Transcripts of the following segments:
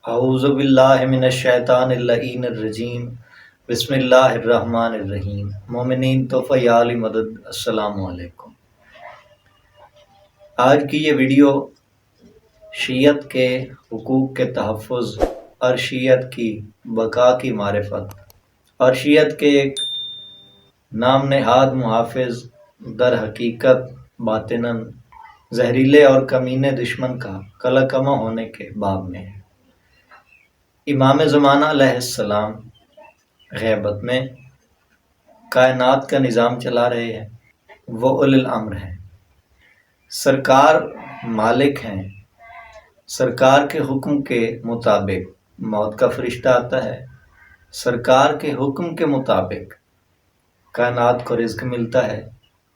اعوذ باللہ من الشیطان اللعین الرجیم بسم اللہ الرحمن الرحیم مومنین توفہ یا علی مدد السلام علیکم۔ آج کی یہ ویڈیو شیعت کے حقوق کے تحفظ اور شیعت کی بقا کی معرفت اور شیعت کے ایک نام نہاد محافظ در حقیقت باطناً زہریلے اور کمینے دشمن کا کلکمہ ہونے کے باب میں ہے۔ امام زمانہ علیہ السلام غیبت میں کائنات کا نظام چلا رہے ہیں، وہ اولی الامر ہیں، سرکار مالک ہیں، سرکار کے حکم کے مطابق موت کا فرشتہ آتا ہے، سرکار کے حکم کے مطابق کائنات کو رزق ملتا ہے،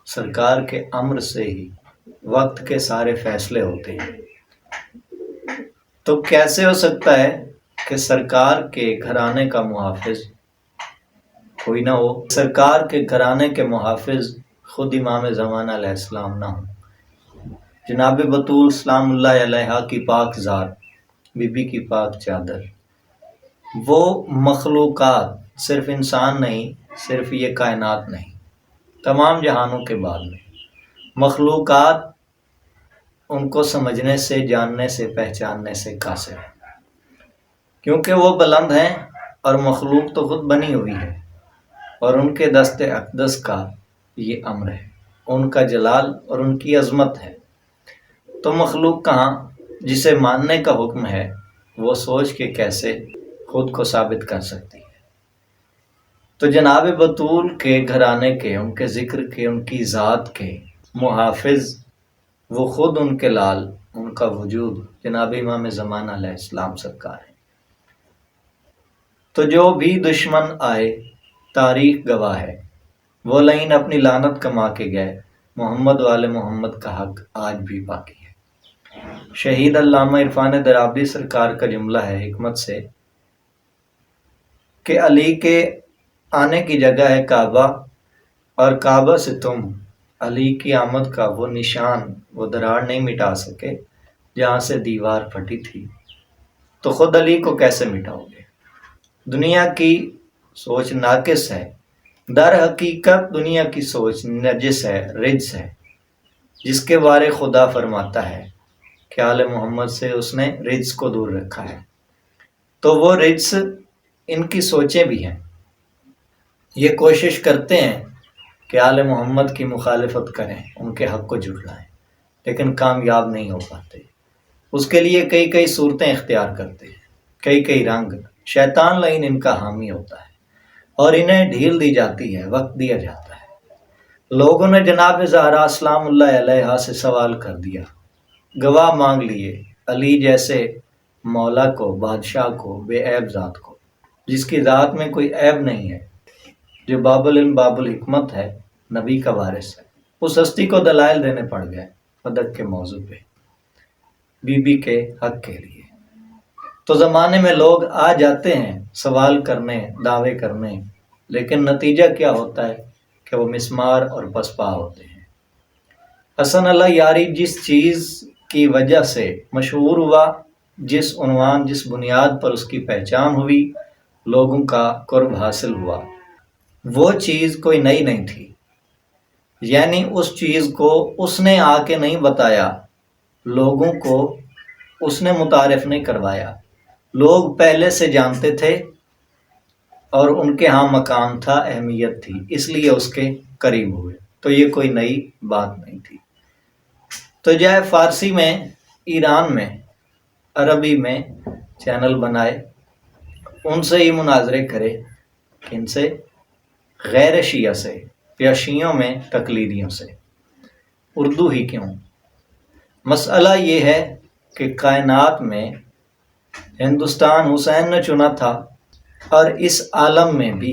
سرکار کے امر سے ہی وقت کے سارے فیصلے ہوتے ہیں۔ تو کیسے ہو سکتا ہے کہ سرکار کے گھرانے کا محافظ کوئی نہ ہو، سرکار کے گھرانے کے محافظ خود امام زمانہ علیہ السلام نہ ہوں؟ جناب بطول سلام اللہ علیہا کی پاک ذات، بی بی کی پاک چادر، وہ مخلوقات صرف انسان نہیں، صرف یہ کائنات نہیں، تمام جہانوں کے بعد میں مخلوقات ان کو سمجھنے سے، جاننے سے، پہچاننے سے قاصر ہے، کیونکہ وہ بلند ہیں اور مخلوق تو خود بنی ہوئی ہے، اور ان کے دست اقدس کا یہ امر ہے، ان کا جلال اور ان کی عظمت ہے۔ تو مخلوق کہاں جسے ماننے کا حکم ہے، وہ سوچ کے کیسے خود کو ثابت کر سکتی ہے؟ تو جناب بطول کے گھرانے کے، ان کے ذکر کے، ان کی ذات کے محافظ وہ خود ان کے لال، ان کا وجود جناب امام زمانہ علیہ السلام سرکار ہے۔ تو جو بھی دشمن آئے، تاریخ گواہ ہے، وہ لعین اپنی لعنت کما کے گئے، محمد والے محمد کا حق آج بھی باقی ہے۔ شہید علامہ عرفان درابی سرکار کا جملہ ہے حکمت سے کہ علی کے آنے کی جگہ ہے کعبہ، اور کعبہ سے تم علی کی آمد کا وہ نشان، وہ دراڑ نہیں مٹا سکے جہاں سے دیوار پھٹی تھی، تو خود علی کو کیسے مٹاؤ گے؟ دنیا کی سوچ ناقص ہے، در حقیقت دنیا کی سوچ نجس ہے، رجس ہے، جس کے بارے خدا فرماتا ہے کہ آل محمد سے اس نے رجس کو دور رکھا ہے۔ تو وہ رجس ان کی سوچیں بھی ہیں، یہ کوشش کرتے ہیں کہ آل محمد کی مخالفت کریں، ان کے حق کو جھٹلائیں، لیکن کامیاب نہیں ہو پاتے۔ اس کے لیے کئی کئی صورتیں اختیار کرتے ہیں، کئی کئی رنگ، شیطان لعین ان کا حامی ہوتا ہے، اور انہیں ڈھیل دی جاتی ہے، وقت دیا جاتا ہے۔ لوگوں نے جناب زہرا سلام اللہ علیہا سے سوال کر دیا، گواہ مانگ لیے، علی جیسے مولا کو، بادشاہ کو، بے عیب ذات کو، جس کی ذات میں کوئی عیب نہیں ہے، جو باب العلم باب الحکمت ہے، نبی کا وارث ہے، اس ہستی کو دلائل دینے پڑ گئے فدق کے موضوع پہ، بی بی کے حق کے لیے۔ تو زمانے میں لوگ آ جاتے ہیں سوال کرنے، دعوے کرنے، لیکن نتیجہ کیا ہوتا ہے کہ وہ مسمار اور پسپا ہوتے ہیں۔ حسن اللہ یاری جس چیز کی وجہ سے مشہور ہوا، جس عنوان، جس بنیاد پر اس کی پہچان ہوئی، لوگوں کا قرب حاصل ہوا، وہ چیز کوئی نئی نہیں تھی، یعنی اس چیز کو اس نے آ کے نہیں بتایا، لوگوں کو اس نے متعارف نہیں کروایا، لوگ پہلے سے جانتے تھے اور ان کے ہاں مقام تھا، اہمیت تھی، اس لیے اس کے قریب ہوئے۔ تو یہ کوئی نئی بات نہیں تھی۔ تو جائے فارسی میں، ایران میں، عربی میں چینل بنائے، ان سے ہی مناظرے کرے، کن سے؟ غیر شیعہ سے، یا شیعوں میں تقلیدیوں سے۔ اردو ہی کیوں؟ مسئلہ یہ ہے کہ کائنات میں ہندوستان حسین نے چنا تھا، اور اس عالم میں بھی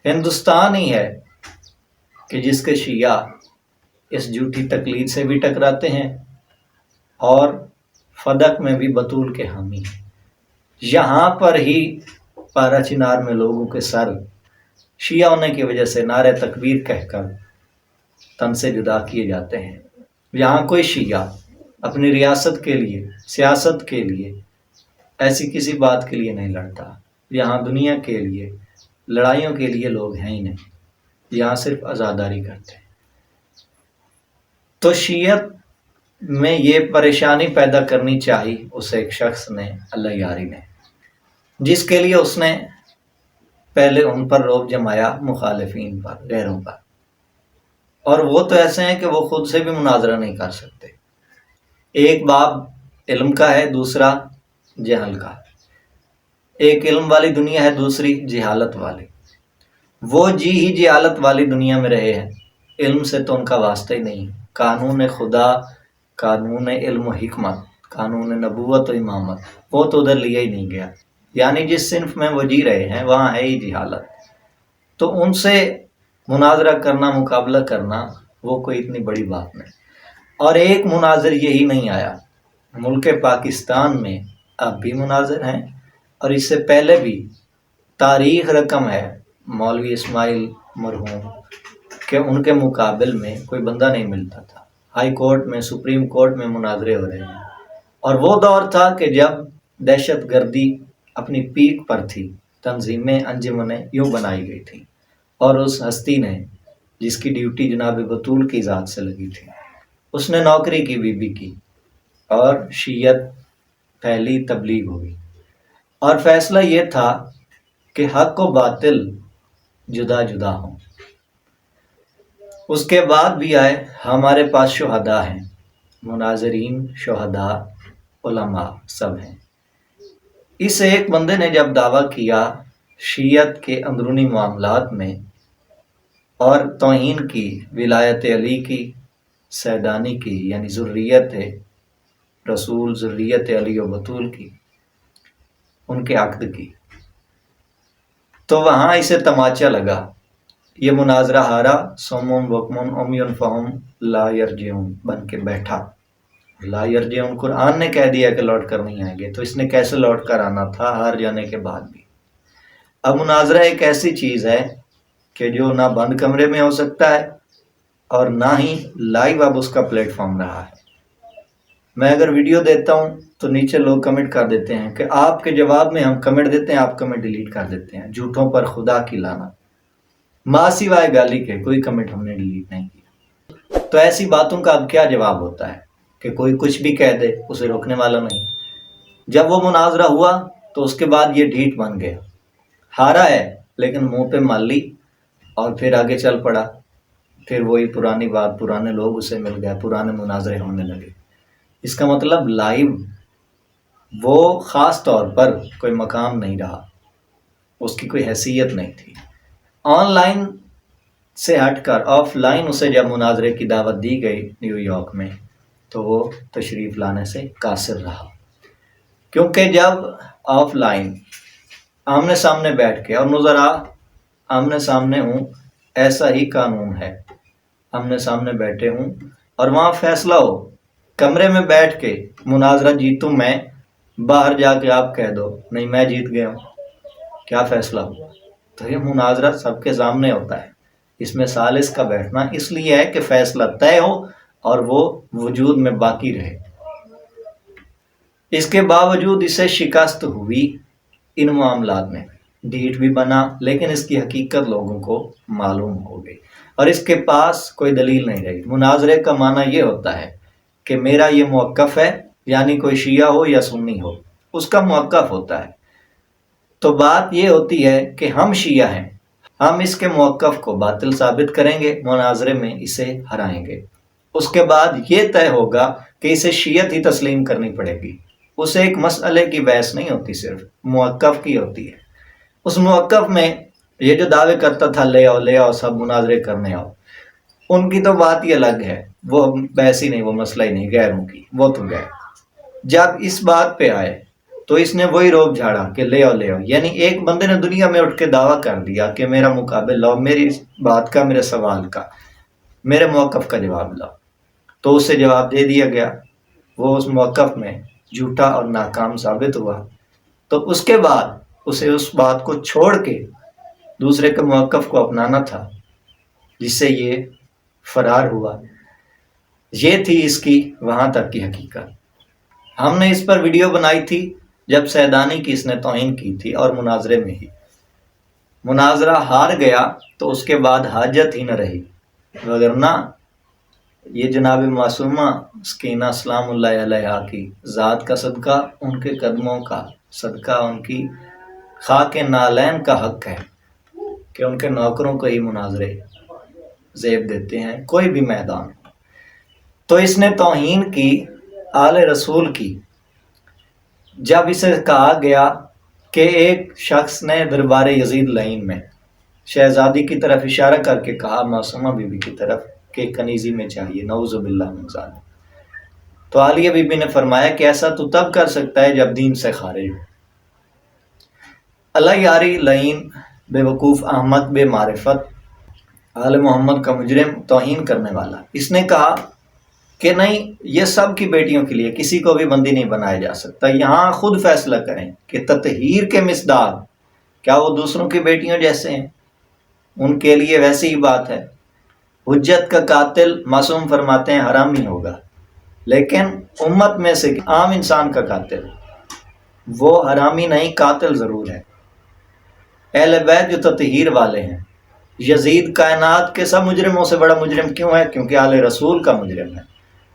ہندوستان ہی ہے کہ جس کے شیعہ اس جھوٹی تقلید سے بھی ٹکراتے ہیں، اور فدق میں بھی بطول کے حامی ہیں۔ یہاں پر ہی پارا چنار میں لوگوں کے سر شیعہ ہونے کی وجہ سے نعرہ تکبیر کہہ کر تن سے جدا کیے جاتے ہیں۔ یہاں کوئی شیعہ اپنی ریاست کے لیے، سیاست کے لیے ایسی کسی بات کے لیے نہیں لڑتا۔ یہاں دنیا کے لیے لڑائیوں کے لیے لوگ ہیں ہی نہیں، یہاں صرف عزاداری کرتے ہیں۔ تو شیعت میں یہ پریشانی پیدا کرنی چاہی اس ایک شخص نے، اللہ یاری نے، جس کے لیے اس نے پہلے ان پر روب جمایا، مخالفین پر، غیروں پر۔ اور وہ تو ایسے ہیں کہ وہ خود سے بھی مناظرہ نہیں کر سکتے۔ ایک باب علم کا ہے، دوسرا جہل کا۔ ایک علم والی دنیا ہے، دوسری جہالت والی۔ وہ جی ہی جہالت والی دنیا میں رہے ہیں، علم سے تو ان کا واسطہ ہی نہیں۔ قانون خدا، قانون علم و حکمت، قانون نبوت و امامت، وہ تو ادھر لیا ہی نہیں گیا۔ یعنی جس صنف میں وہ جی رہے ہیں وہاں ہے ہی جہالت۔ تو ان سے مناظرہ کرنا، مقابلہ کرنا، وہ کوئی اتنی بڑی بات نہیں۔ اور ایک مناظر یہی نہیں آیا، ملک پاکستان میں اب بھی مناظر ہیں، اور اس سے پہلے بھی تاریخ رقم ہے مولوی اسماعیل مرحوم کہ ان کے مقابل میں کوئی بندہ نہیں ملتا تھا۔ ہائی کورٹ میں، سپریم کورٹ میں مناظرے ہو رہے ہیں۔ اور وہ دور تھا کہ جب دہشت گردی اپنی پیک پر تھی، تنظیمیں، انجمنیں یوں بنائی گئی تھیں، اور اس ہستی نے جس کی ڈیوٹی جناب بطول کی ذات سے لگی تھی، اس نے نوکری کی، بی کی، اور شیعت پھیلی، تبلیغ ہوئی۔ اور فیصلہ یہ تھا کہ حق و باطل جدا جدا ہوں۔ اس کے بعد بھی آئے، ہمارے پاس شہداء ہیں، مناظرین، شہداء، علماء سب ہیں۔ اس ایک بندے نے جب دعویٰ کیا شیعت کے اندرونی معاملات میں اور توہین کی، ولایت علی کی، سیدانی کی، یعنی ذریت رسول، ذریت علی و بطول کی، ان کے عقد کی، تو وہاں اسے تماچا لگا۔ یہ مناظرہ ہارا، صم بکم عمی فہم لا یرجعون بن کے بیٹھا۔ لا یرجعون قرآن نے کہہ دیا کہ لوٹ کر نہیں آئیں گے، تو اس نے کیسے لوٹ کر آنا تھا ہار جانے کے بعد بھی۔ اب مناظرہ ایک ایسی چیز ہے کہ جو نہ بند کمرے میں ہو سکتا ہے اور نہ ہی لائیو اب اس کا پلیٹ فارم رہا ہے۔ میں اگر ویڈیو دیتا ہوں تو نیچے لوگ کمنٹ کر دیتے ہیں کہ آپ کے جواب میں ہم کمنٹ دیتے ہیں، آپ کمنٹ ڈیلیٹ کر دیتے ہیں، جھوٹوں پر خدا کی لعنت۔ ماں سوائے گالی کے کوئی کمنٹ ہم نے ڈیلیٹ نہیں کیا۔ تو ایسی باتوں کا اب کیا جواب ہوتا ہے کہ کوئی کچھ بھی کہہ دے، اسے روکنے والا نہیں۔ جب وہ مناظرہ ہوا تو اس کے بعد یہ ڈھیٹ بن گیا، ہارا ہے لیکن منہ پہ مال لی، اور پھر آگے چل پڑا۔ پھر وہی پرانی بات، پرانے لوگ اسے مل گئے، پرانے مناظرے ہونے لگے۔ اس کا مطلب لائیو وہ خاص طور پر کوئی مقام نہیں رہا، اس کی کوئی حیثیت نہیں تھی۔ آن لائن سے ہٹ کر آف لائن اسے جب مناظرے کی دعوت دی گئی نیو یارک میں، تو وہ تشریف لانے سے قاصر رہا، کیونکہ جب آف لائن آمنے سامنے بیٹھ کے، اور نظرا آمنے سامنے ہوں، ایسا ہی قانون ہے، آمنے سامنے بیٹھے ہوں اور وہاں فیصلہ ہو، کمرے میں بیٹھ کے مناظرہ جیتوں میں، باہر جا کے آپ کہہ دو نہیں میں جیت گیا ہوں، کیا فیصلہ ہوا؟ تو یہ مناظرہ سب کے سامنے ہوتا ہے، اس میں ثالث کا بیٹھنا اس لیے ہے کہ فیصلہ طے ہو اور وہ وجود میں باقی رہے۔ اس کے باوجود اسے شکست ہوئی ان معاملات میں، ڈیٹ بھی بنا، لیکن اس کی حقیقت لوگوں کو معلوم ہو گئی اور اس کے پاس کوئی دلیل نہیں رہی۔ مناظرے کا معنی یہ ہوتا ہے کہ میرا یہ موقف ہے، یعنی کوئی شیعہ ہو یا سنی ہو، اس کا موقف ہوتا ہے۔ تو بات یہ ہوتی ہے کہ ہم شیعہ ہیں، ہم اس کے موقف کو باطل ثابت کریں گے، مناظرے میں اسے ہرائیں گے۔ اس کے بعد یہ طے ہوگا کہ اسے شیعت ہی تسلیم کرنی پڑے گی۔ اسے ایک مسئلے کی بحث نہیں ہوتی، صرف موقف کی ہوتی ہے۔ اس موقف میں یہ جو دعوے کرتا تھا لے آؤ سب مناظرے کرنے آؤ، ان کی تو بات ہی الگ ہے، وہ بحث ہی نہیں، وہ مسئلہ ہی نہیں، غیروں کی، وہ تو گئے۔ جب اس بات پہ آئے تو اس نے وہی روب جھاڑا کہ لے آؤ، یعنی ایک بندے نے دنیا میں اٹھ کے دعویٰ کر دیا کہ میرا مقابل لاؤ، میری بات کا، میرے سوال کا، میرے موقف کا جواب لاؤ، تو اسے جواب دے دیا گیا۔ وہ اس موقف میں جھوٹا اور ناکام ثابت ہوا، تو اس کے بعد اسے اس بات کو چھوڑ کے دوسرے کے موقف کو اپنانا تھا، جس سے یہ فرار ہوا۔ یہ تھی اس کی وہاں تک کی حقیقت۔ ہم نے اس پر ویڈیو بنائی تھی جب سیدانی کی اس نے توہین کی تھی اور مناظرے میں ہی مناظرہ ہار گیا تو اس کے بعد حاجت ہی نہ رہی، وگرنہ یہ جناب معصومہ سکینہ سلام اللہ علیہا کی ذات کا صدقہ، ان کے قدموں کا صدقہ، ان کی خاک نالین کا حق ہے کہ ان کے نوکروں کو ہی مناظرے زیب دیتے ہیں، کوئی بھی میدان۔ تو اس نے توہین کی آل رسول کی۔ جب اسے کہا گیا کہ ایک شخص نے دربار یزید لعین میں شہزادی کی طرف اشارہ کر کے کہا، معصومہ بی بی کی طرف، کہ کنیزی میں چاہیے، نعوذ باللہ من ذالک، تو عالیہ بی بی نے فرمایا کہ ایسا تو تب کر سکتا ہے جب دین سے خارج ہو۔ اللہ یاری لعین بے وقوف احمد بے معرفت آل محمد کا مجرم توہین کرنے والا، اس نے کہا کہ نہیں، یہ سب کی بیٹیوں کے لیے، کسی کو بھی بندی نہیں بنایا جا سکتا، یہاں خود فیصلہ کریں کہ تطہیر کے مصداق کیا وہ دوسروں کی بیٹیوں جیسے ہیں، ان کے لیے ویسی ہی بات ہے۔ حجت کا قاتل معصوم فرماتے ہیں حرامی ہوگا، لیکن امت میں سے عام انسان کا قاتل وہ حرامی نہیں، قاتل ضرور ہے۔ اہل بیت جو تطہیر والے ہیں، یزید کائنات کے سب مجرموں سے بڑا مجرم کیوں ہے؟ کیونکہ آل رسول کا مجرم ہے،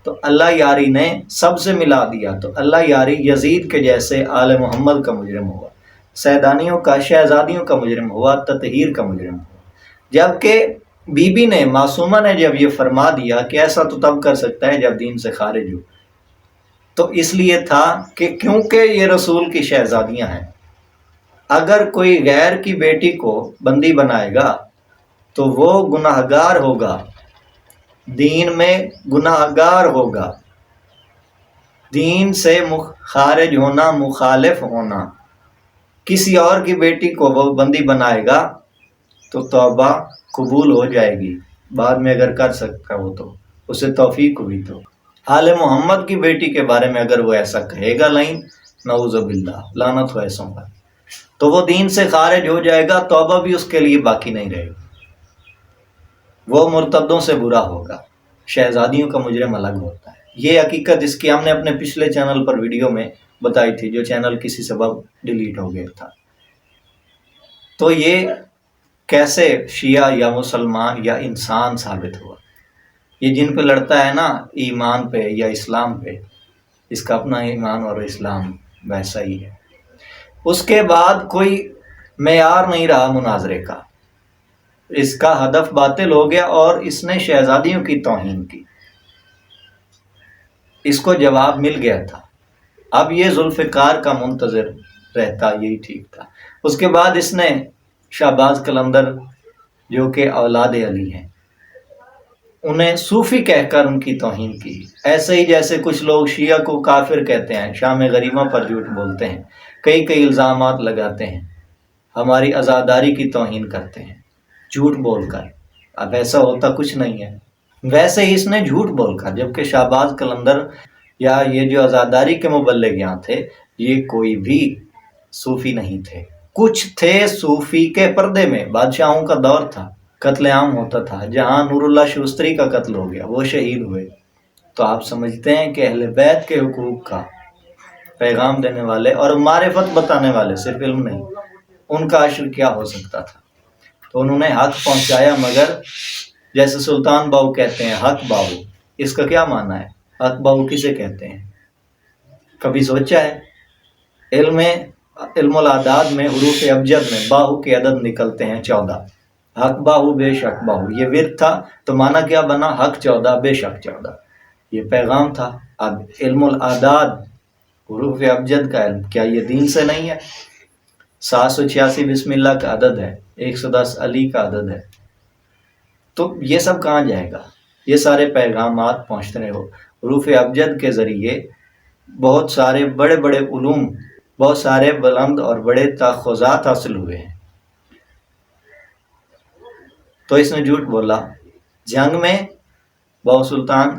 تو اللہ یاری نے سب سے ملا دیا، تو اللہ یاری یزید کے جیسے آل محمد کا مجرم ہوا، سیدانیوں کا، شہزادیوں کا مجرم ہوا، تطہیر کا مجرم ہوا۔ جبکہ بی بی نے، معصومہ نے جب یہ فرما دیا کہ ایسا تو تب کر سکتا ہے جب دین سے خارج ہو، تو اس لیے تھا کہ کیونکہ یہ رسول کی شہزادیاں ہیں، اگر کوئی غیر کی بیٹی کو بندی بنائے گا تو وہ گناہگار ہوگا، دین میں گناہگار ہوگا، دین سے خارج ہونا، مخالف ہونا۔ کسی اور کی بیٹی کو وہ بندی بنائے گا تو توبہ قبول ہو جائے گی، بعد میں اگر کر سکتا وہ تو اسے توفیق ہوئی۔ تو آل محمد کی بیٹی کے بارے میں اگر وہ ایسا کہے گا لعین، نعوذ باللہ، لعنت ہو ایسوں پر، تو وہ دین سے خارج ہو جائے گا، توبہ بھی اس کے لیے باقی نہیں رہے گی، وہ مرتدوں سے برا ہوگا۔ شہزادیوں کا مجرم الگ ہوتا ہے، یہ حقیقت اس کی ہم نے اپنے پچھلے چینل پر ویڈیو میں بتائی تھی، جو چینل کسی سبب ڈیلیٹ ہو گیا تھا۔ تو یہ کیسے شیعہ یا مسلمان یا انسان ثابت ہوا؟ یہ جن پہ لڑتا ہے نا ایمان پہ یا اسلام پہ، اس کا اپنا ایمان اور اسلام ویسا ہی ہے۔ اس کے بعد کوئی معیار نہیں رہا مناظرے کا، اس کا ہدف باطل ہو گیا اور اس نے شہزادیوں کی توہین کی، اس کو جواب مل گیا تھا، اب یہ ذوالفقار کا منتظر رہتا، یہی ٹھیک تھا۔ اس کے بعد اس نے شہباز قلندر جو کہ اولاد علی ہیں، انہیں صوفی کہہ کر ان کی توہین کی، ایسے ہی جیسے کچھ لوگ شیعہ کو کافر کہتے ہیں، شام غریبہ پر جھوٹ بولتے ہیں، کئی الزامات لگاتے ہیں، ہماری عزاداری کی توہین کرتے ہیں جھوٹ بول کر۔ اب ایسا ہوتا کچھ نہیں ہے، ویسے ہی اس نے جھوٹ بول کر، جبکہ شہباز قلندر یا یہ جو عزاداری کے مبلغ یہاں تھے، یہ کوئی بھی صوفی نہیں تھے، کچھ تھے صوفی کے پردے میں، بادشاہوں کا دور تھا، قتل عام ہوتا تھا، جہاں نور اللہ شوستری کا قتل ہو گیا، وہ شہید ہوئے۔ تو آپ سمجھتے ہیں کہ اہل بیت کے حقوق کا پیغام دینے والے اور معرفت بتانے والے، صرف علم نہیں، ان کا عشر کیا ہو سکتا تھا؟ تو انہوں نے حق پہنچایا، مگر جیسے سلطان باؤ کہتے ہیں حق باؤ، اس کا کیا معنی ہے؟ حق باؤ کسے کہتے ہیں؟ کبھی سوچا ہے؟ علم الاعداد میں حروف ابجد میں باہو کے عدد نکلتے ہیں 14، حق باہو بے شک باہو، یہ ورد تھا تو معنی کیا بنا؟ حق 14 بے شک 14، یہ پیغام تھا۔ اب علم الاعداد، حروف ابجد کا علم، کیا یہ دین سے نہیں ہے؟ 786 بسم اللہ کا عدد ہے، 110 علی کا عدد ہے، تو یہ سب کہاں جائے گا؟ یہ سارے پیغامات پہنچتے رہے ہو حروف ابجد کے ذریعے، بہت سارے بڑے بڑے علوم، بہت سارے بلند اور بڑے تاخذات حاصل ہوئے ہیں۔ تو اس نے جھوٹ بولا۔ جنگ میں باؤ سلطان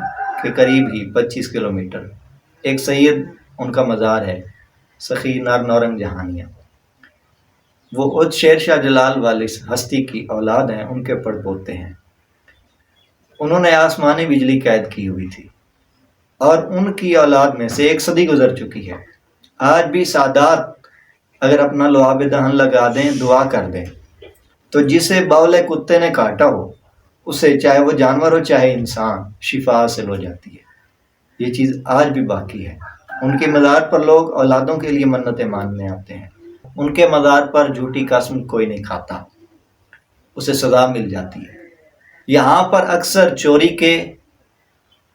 کے قریب ہی 25 کلومیٹر ایک سید ان کا مزار ہے، سخی نار نورنگ جہانیہ، وہ خود شیر شاہ جلال والی ہستی کی اولاد ہیں، ان کے پڑ پوتے ہیں۔ انہوں نے آسمانی بجلی قید کی ہوئی تھی، اور ان کی اولاد میں سے ایک صدی گزر چکی ہے، آج بھی سادات اگر اپنا لعاب دہن لگا دیں، دعا کر دیں، تو جسے بولے کتے نے کاٹا ہو اسے، چاہے وہ جانور ہو چاہے انسان، شفا حاصل ہو جاتی ہے۔ یہ چیز آج بھی باقی ہے۔ ان کے مزار پر لوگ اولادوں کے لیے منتیں ماننے آتے ہیں۔ ان کے مزار پر جھوٹی قسم کوئی نہیں کھاتا، اسے سزا مل جاتی ہے۔ یہاں پر اکثر چوری کے،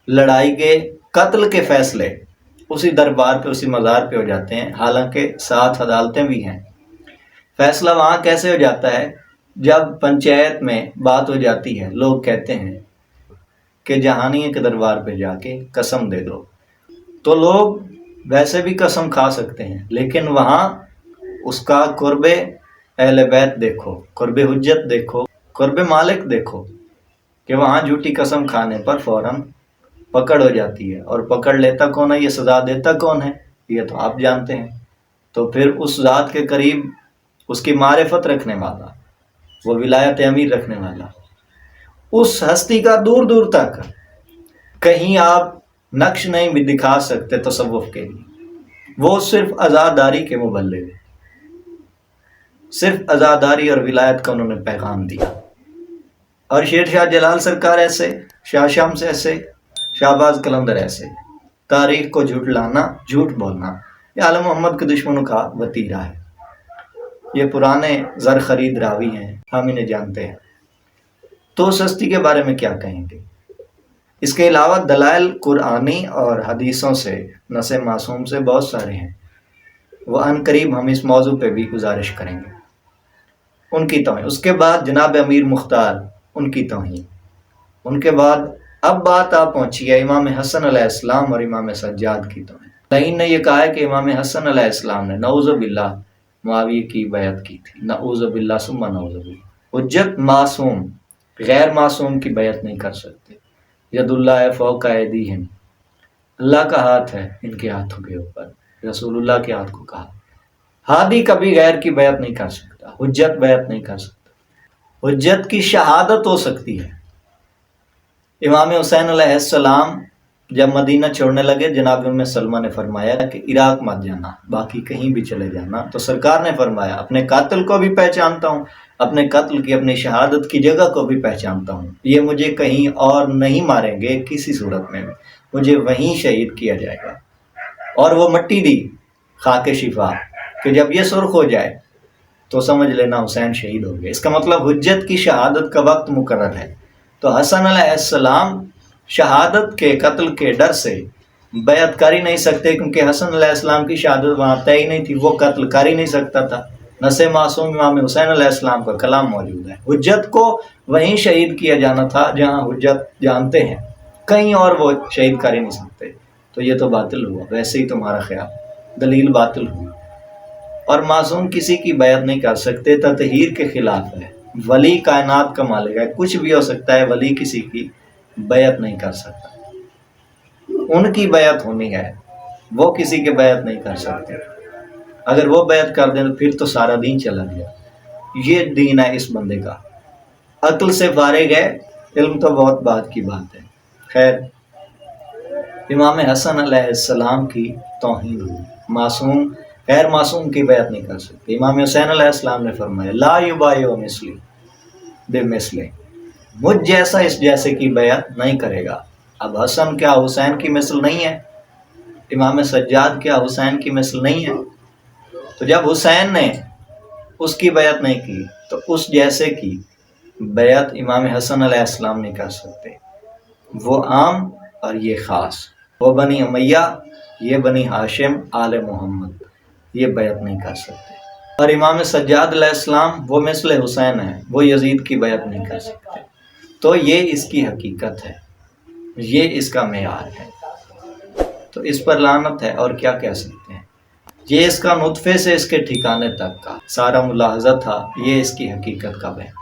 لڑائی کے، قتل کے فیصلے اسی دربار پہ، اسی مزار پہ ہو جاتے ہیں، حالانکہ ساتھ عدالتیں بھی ہیں۔ فیصلہ وہاں کیسے ہو جاتا ہے؟ جب پنچایت میں بات ہو جاتی ہے، لوگ کہتے ہیں کہ جہانیے کے دربار پہ جا کے قسم دے دو، تو لوگ ویسے بھی قسم کھا سکتے ہیں، لیکن وہاں اس کا قرب اہل بیت دیکھو، قرب حجت دیکھو، قرب مالک دیکھو، کہ وہاں جھوٹی قسم کھانے پر فوراً پکڑ ہو جاتی ہے، اور پکڑ لیتا کون ہے، یہ سزا دیتا کون ہے، یہ تو آپ جانتے ہیں۔ تو پھر اس ذات کے قریب، اس کی معرفت رکھنے والا، وہ ولایت امیر رکھنے والا، اس ہستی کا دور دور تک کہیں آپ نقش نہیں بھی دکھا سکتے تصوف کے لیے۔ وہ صرف عزاداری کے مبلغ، صرف عزاداری اور ولایت کا انہوں نے پیغام دیا۔ اور شیر شاہ جلال سرکار ایسے، شاہ شمس ایسے، شہباز قلندر ایسے، تاریخ کو جھٹلانا، جھوٹ بولنا، یہ آل محمد کے دشمنوں کا وتیرہ ہے۔ یہ پرانے زر خرید راوی ہیں، ہم انہیں جانتے ہیں۔ تو اس ہستی کے بارے میں کیا کہیں گے؟ اس کے علاوہ دلائل قرآنی اور حدیثوں سے، نص معصوم سے بہت سارے ہیں، وہ عن قریب ہم اس موضوع پہ بھی گزارش کریں گے۔ ان کی توہین، اس کے بعد جناب امیر مختار، ان کی توہین، ان کے بعد اب بات آپ پہنچی ہے امام حسن علیہ السلام اور امام سجاد کی توہین۔ تعین نے یہ کہا ہے کہ امام حسن علیہ السلام نے نعوذ باللہ معاویہ کی بیعت کی تھی، نعوذ باللہ ثم نعوذ باللہ۔ حجت معصوم غیر معصوم کی بیعت نہیں کر سکتے۔ ید اللہ فوق ایدیہم، اللہ کا ہاتھ ہے ان کے ہاتھوں کے اوپر، رسول اللہ کے ہاتھ کو کہا۔ ہادی کبھی غیر کی بیعت نہیں کر سکتا، حجت بیعت نہیں کر سکتا۔ حجت کی شہادت ہو سکتی ہے۔ امام حسین علیہ السلام جب مدینہ چھوڑنے لگے، جناب ام سلمہ نے فرمایا کہ عراق مت جانا، باقی کہیں بھی چلے جانا، تو سرکار نے فرمایا اپنے قاتل کو بھی پہچانتا ہوں، اپنے قتل کی، اپنی شہادت کی جگہ کو بھی پہچانتا ہوں، یہ مجھے کہیں اور نہیں ماریں گے کسی صورت میں، مجھے وہیں شہید کیا جائے گا۔ اور وہ مٹی دی، خاک شفا، کہ جب یہ سرخ ہو جائے تو سمجھ لینا حسین شہید ہو گئے۔ اس کا مطلب حجت کی شہادت کا وقت مقرر ہے۔ تو حسن علیہ السلام شہادت کے، قتل کے ڈر سے بیعت کر ہی نہیں سکتے، کیونکہ حسن علیہ السلام کی شہادت وہاں طے ہی نہیں تھی، وہ قتل کر ہی نہیں سکتا تھا۔ نص معصوم امام حسین علیہ السلام کا کلام موجود ہے۔ حجت کو وہیں شہید کیا جانا تھا جہاں حجت جانتے ہیں، کہیں اور وہ شہید کر ہی نہیں سکتے۔ تو یہ تو باطل ہوا، ویسے ہی تمہارا خیال، دلیل باطل ہوئی۔ اور معصوم کسی کی بیعت نہیں کر سکتے، تطہیر کے خلاف ہے۔ ولی کائنات کا مالک ہے، کچھ بھی ہو سکتا ہے، ولی کسی کی بیعت نہیں کر سکتا۔ ان کی بیعت ہونی ہے، وہ کسی کے بیعت نہیں کر سکتے۔ اگر وہ بیعت کر دیں تو پھر تو سارا دین چلا گیا۔ یہ دین ہے اس بندے کا، عقل سے فارغ ہے، علم تو بہت بعد کی بات ہے۔ خیر، امام حسن علیہ السلام کی توہین ہوئی، معصوم غیر معصوم کی بیعت نہیں کر سکتے۔ امام حسین علیہ السلام نے فرمایا لا یبایع مثلی بمثلہ، مجھ جیسا اس جیسے کی بیعت نہیں کرے گا۔ اب حسن کیا حسین کی مثل نہیں ہے؟ امام سجاد کیا حسین کی مثل نہیں ہے؟ تو جب حسین نے اس کی بیعت نہیں کی تو اس جیسے کی بیعت امام حسن علیہ السلام نہیں کر سکتے۔ وہ عام اور یہ خاص، وہ بنی امیہ، یہ بنی ہاشم آل محمد، یہ بیعت نہیں کر سکتے۔ اور امام سجاد علیہ السلام وہ مثل حسین ہیں، وہ یزید کی بیعت نہیں کر سکتے۔ تو یہ اس کی حقیقت ہے، یہ اس کا معیار ہے، تو اس پر لعنت ہے، اور کیا کہہ سکتے ہیں۔ یہ اس کا نطفے سے اس کے ٹھکانے تک کا سارا ملاحظہ تھا، یہ اس کی حقیقت کا بیان۔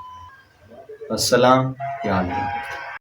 السلام علیکم۔